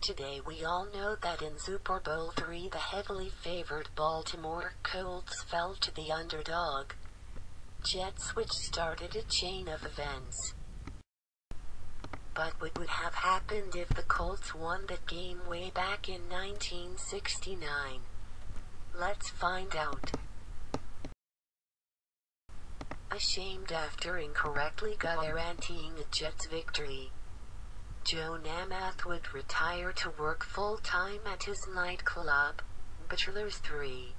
Today we all know that in Super Bowl III the heavily favored Baltimore Colts fell to the underdog Jets, which started a chain of events. But what would have happened if the Colts won that game way back in 1969? Let's find out. Ashamed after incorrectly guaranteeing a Jets victory, Joe Namath would retire to work full-time at his nightclub, Bachelor's 3.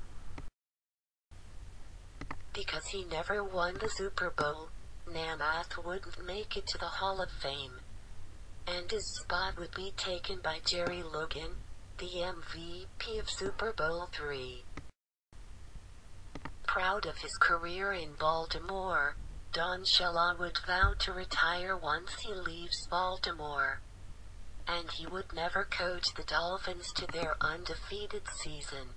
Because he never won the Super Bowl, Namath wouldn't make it to the Hall of Fame, and his spot would be taken by Jerry Logan, the MVP of Super Bowl III. Proud of his career in Baltimore, Don Shula would vow to retire once he leaves Baltimore, and he would never coach the Dolphins to their undefeated season.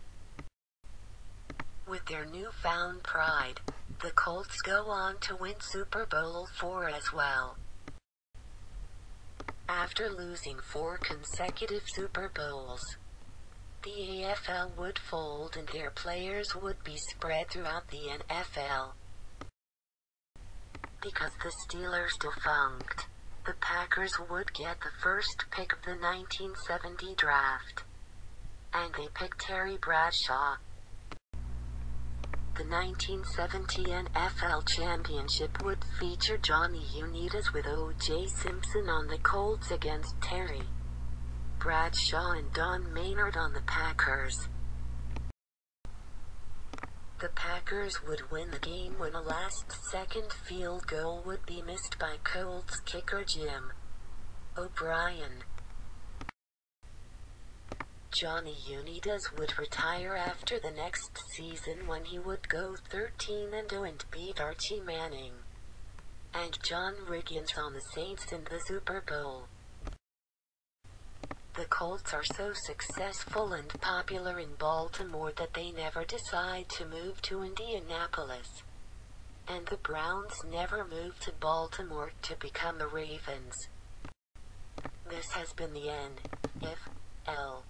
With their newfound pride, the Colts go on to win Super Bowl IV as well. After losing 4 consecutive Super Bowls, the AFL would fold and their players would be spread throughout the NFL. Because the Steelers defunct, the Packers would get the first pick of the 1970 draft, and they picked Terry Bradshaw. The 1970 NFL Championship would feature Johnny Unitas with O.J. Simpson on the Colts against Terry Bradshaw and Don Maynard on the Packers. The Packers would win the game when a last-second field goal would be missed by Colts kicker Jim O'Brien. Johnny Unitas would retire after the next season when he would go 13-0 and beat Archie Manning and John Riggins on the Saints in the Super Bowl. The Colts are so successful and popular in Baltimore that they never decide to move to Indianapolis, and the Browns never moved to Baltimore to become the Ravens. This has been the NFL.